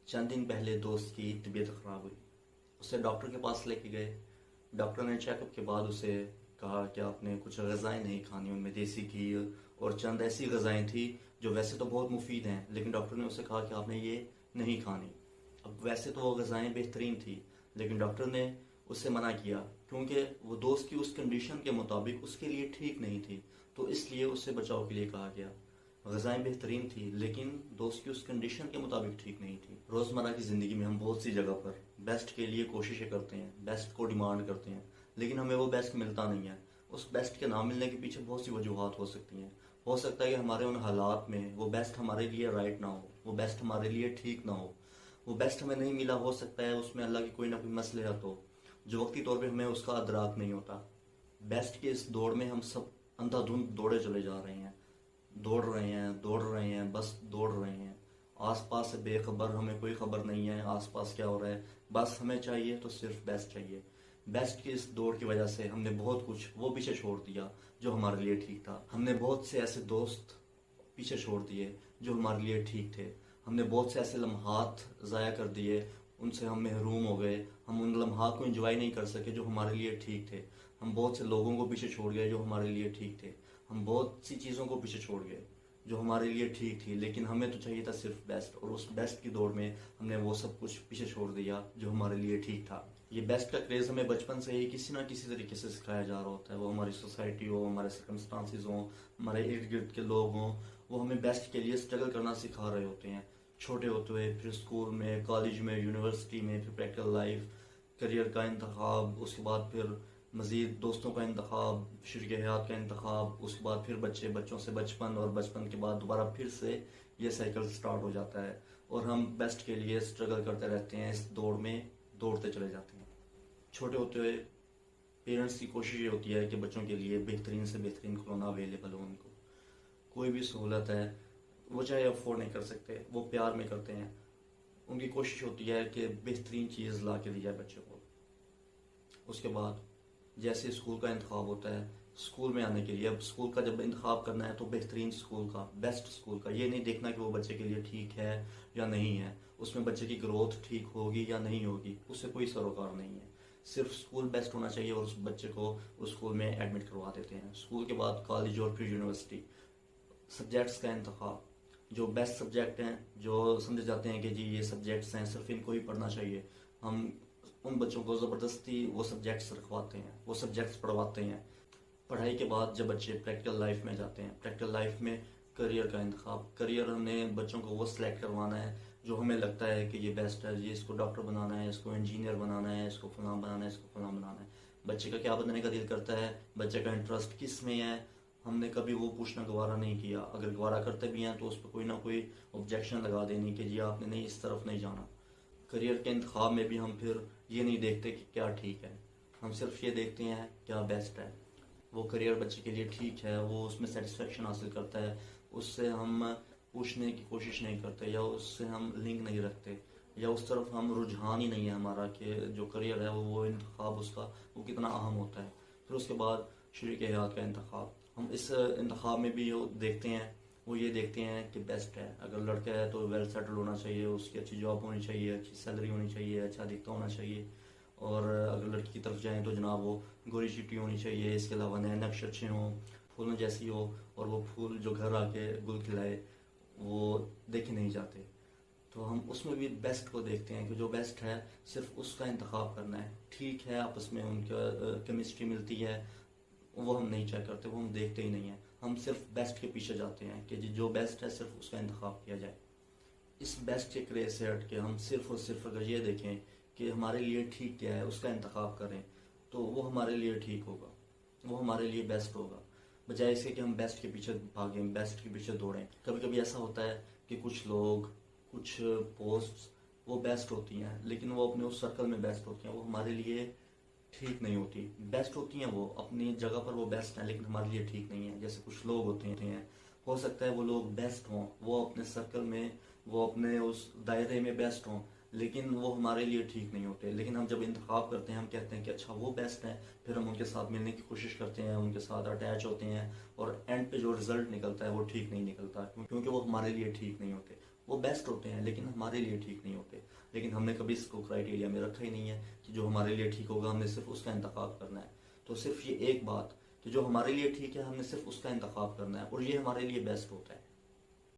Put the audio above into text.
चंद दिन पहले दोस्त की तबीयत ख़राब हुई। उसे डॉक्टर के पास लेके गए। डॉक्टर ने चेकअप के बाद उसे कहा कि आपने कुछ ग़िज़ाएँ नहीं खानी, उनमें देसी घी और चंद ऐसी ग़िज़ाएँ थी जो वैसे तो बहुत मुफीद हैं, लेकिन डॉक्टर ने उसे कहा कि आपने ये नहीं खानी। अब वैसे तो वो ग़िज़ाएँ बेहतरीन थी, लेकिन डॉक्टर ने उससे मना किया क्योंकि वो दोस्त की उस कंडीशन के मुताबिक उसके लिए ठीक नहीं थी, तो इसलिए उससे बचाव के लिए कहा गया। ग़िज़ाएँ बेहतरीन थी, लेकिन दोस्त की उस कंडीशन के मुताबिक ठीक नहीं थी। रोज़मर्रा की ज़िंदगी में हम बहुत सी जगह पर बेस्ट के लिए कोशिशें करते हैं, बेस्ट को डिमांड करते हैं, लेकिन हमें वो बेस्ट मिलता नहीं है। उस बेस्ट के ना मिलने के पीछे बहुत सी वजूहात हो सकती हैं। हो सकता है कि हमारे उन हालात में वो बेस्ट हमारे लिए राइट ना हो, वो बेस्ट हमारे लिए ठीक ना हो, वो बेस्ट हमें नहीं मिला। हो सकता है उसमें अल्लाह की कोई ना कोई मसलहत हो जो वक्ती तौर पे हमें उसका अदराक नहीं होता। बेस्ट की इस दौड़ में हम सब अंधाधुंध दौड़े चले जा रहे हैं, दौड़ रहे हैं, बस दौड़ रहे हैं। आसपास से बेखबर, हमें कोई खबर नहीं है आसपास क्या हो रहा है। बस हमें चाहिए तो सिर्फ बेस्ट चाहिए। बेस्ट की इस दौड़ की वजह से हमने बहुत कुछ वो पीछे छोड़ दिया जो हमारे लिए ठीक था। हमने बहुत से ऐसे दोस्त पीछे छोड़ दिए जो हमारे लिए ठीक थे। हमने बहुत से ऐसे लम्हात ज़ाया कर दिए, उनसे हम महरूम हो गए। हम उन लम्हात को एंजॉय नहीं कर सके जो हमारे लिए ठीक थे। हम बहुत से लोगों को पीछे छोड़ गए जो हमारे लिए ठीक थे। हम बहुत सी चीज़ों को पीछे छोड़ गए जो हमारे लिए ठीक थी, लेकिन हमें तो चाहिए था सिर्फ बेस्ट, और उस बेस्ट की दौड़ में हमने वो सब कुछ पीछे छोड़ दिया जो हमारे लिए ठीक था। ये बेस्ट का क्रेज़ हमें बचपन से ही किसी ना किसी तरीके से सिखाया जा रहा होता है। वो हमारी सोसाइटी हो, हमारे सर्कमस्टांसिस हों, हमारे इर्द गिर्द के लोग हों, वो हमें बेस्ट के लिए स्ट्रगल करना सिखा रहे होते हैं। छोटे होते हुए, फिर स्कूल में, कॉलेज में, यूनिवर्सिटी में, फिर प्रैक्टिकल लाइफ, करियर का इंतखाब, उसके बाद फिर मज़ीद दोस्तों का इंतखाब, शरीक हयात का इंतखाब, उसके बाद फिर बच्चों से बचपन, और बचपन के बाद दोबारा फिर से ये साइकिल स्टार्ट हो जाता है और हम बेस्ट के लिए स्ट्रगल करते रहते हैं। इस दौड़ में दौड़ते चले जाते हैं। छोटे होते हुए पेरेंट्स की कोशिश ये होती है कि बच्चों के लिए बेहतरीन से बेहतरीन खिलौना अवेलेबल हो। उनको कोई भी सहूलत है वो चाहे अफोर्ड नहीं कर सकते, वो प्यार में करते हैं। उनकी कोशिश होती है कि बेहतरीन चीज़ ला के दी जाए बच्चे को। उसके बाद जैसे स्कूल का इंतखाब होता है, स्कूल में आने के लिए, अब स्कूल का जब इंतखाब करना है तो बेहतरीन स्कूल का, बेस्ट स्कूल का, ये नहीं देखना कि वो बच्चे के लिए ठीक है या नहीं है, उसमें बच्चे की ग्रोथ ठीक होगी या नहीं होगी, उससे कोई सरोकार नहीं है। सिर्फ स्कूल बेस्ट होना चाहिए और उस बच्चे को उस स्कूल में एडमिट करवा देते हैं। स्कूल के बाद कॉलेज और फिर यूनिवर्सिटी। सब्जेक्ट्स का इंतखाब, जो बेस्ट सब्जेक्ट हैं, जो समझे जाते हैं कि जी ये सब्जेक्ट्स हैं, सिर्फ इनको ही पढ़ना चाहिए, हम उन बच्चों को ज़बरदस्ती वो सब्जेक्ट्स रखवाते हैं, वो सब्जेक्ट्स पढ़वाते हैं। पढ़ाई के बाद जब बच्चे प्रैक्टिकल लाइफ में जाते हैं, प्रैक्टिकल लाइफ में करियर का इंतखाब, करियर हमने बच्चों को वो सिलेक्ट करवाना है जो हमें लगता है कि ये बेस्ट है, ये इसको डॉक्टर बनाना है, इसको इंजीनियर बनाना है, इसको फलां बनाना है, इसको फलां बनाना है। बच्चे का क्या बनने का दिल करता है, बच्चे का इंटरेस्ट किस में है, हमने कभी वो पूछना गवारा नहीं किया। अगर गवारा करते भी हैं तो उस पर कोई ना कोई ऑब्जेक्शन लगा देनी कि जी आपने नहीं, इस तरफ नहीं जाना। करियर के इंतखाब में भी हम फिर ये नहीं देखते कि क्या ठीक है, हम सिर्फ ये देखते हैं क्या बेस्ट है। वो करियर बच्चे के लिए ठीक है, वो उसमें सेटिस्फेक्शन हासिल करता है, उससे हम पूछने की कोशिश नहीं करते, या उससे हम लिंक नहीं रखते, या उस तरफ हम रुझान ही नहीं है हमारा कि जो करियर है वो इंतखाब उसका वो कितना अहम होता है। फिर उसके बाद शरीक हयात का इंतखाब, हम इस इंतखाब में भी देखते हैं, वो ये देखते हैं कि बेस्ट है। अगर लड़का है तो वेल सेटल होना चाहिए, उसकी अच्छी जॉब होनी चाहिए, अच्छी सैलरी होनी चाहिए, अच्छा दिखता होना चाहिए। और अगर लड़की की तरफ जाएं तो जनाब वो गोरी चिट्टी होनी चाहिए, इसके अलावा नए नक्श अच्छे हों, फूलों जैसी हो, और वो फूल जो घर आके गुल खिलाए वो देखे नहीं जाते। तो हम उसमें भी बेस्ट को देखते हैं कि जो बेस्ट है सिर्फ उसका इंतखाब करना है। ठीक है, आपस में उनका केमिस्ट्री मिलती है, वो हम नहीं चेक करते, वो हम देखते ही नहीं हैं। हम सिर्फ बेस्ट के पीछे जाते हैं कि जी जो बेस्ट है सिर्फ उसका इंतखाब किया जाए। इस बेस्ट के क्रेज से हट के हम सिर्फ और सिर्फ अगर ये देखें कि हमारे लिए ठीक क्या है उसका इंतखाब करें, तो वो हमारे लिए ठीक होगा, वो हमारे लिए बेस्ट होगा, बजाय इसके कि हम बेस्ट के पीछे भागें, बेस्ट के पीछे दौड़ें। कभी कभी ऐसा होता है कि कुछ लोग, कुछ पोस्ट्स वो बेस्ट होती हैं, लेकिन वो अपने उस सर्कल में बेस्ट होती हैं, वो हमारे लिए ठीक नहीं होती। बेस्ट होती हैं, वो अपनी जगह पर वो बेस्ट हैं, लेकिन हमारे लिए ठीक नहीं है। जैसे कुछ लोग होते हैं, हो सकता है वो लोग बेस्ट हों, वो अपने सर्कल में, वो अपने उस दायरे में बेस्ट हों, लेकिन वो हमारे लिए ठीक नहीं होते। लेकिन हम जब इंतखाब करते हैं, हम कहते हैं कि अच्छा वो बेस्ट है, फिर हम उनके साथ मिलने की कोशिश करते हैं, उनके साथ अटैच होते हैं, और एंड पे जो रिजल्ट निकलता है वो ठीक नहीं निकलता, क्योंकि वो हमारे लिए ठीक नहीं होते। वो बेस्ट होते हैं लेकिन हमारे लिए ठीक नहीं होते। लेकिन हमने कभी इसको क्राइटेरिया में रखा ही नहीं है कि जो हमारे लिए ठीक होगा हमने सिर्फ उसका इंतखाब करना है। तो सिर्फ ये एक बात कि जो हमारे लिए ठीक है हमने सिर्फ उसका इंतखाब करना है और ये हमारे लिए बेस्ट होता है।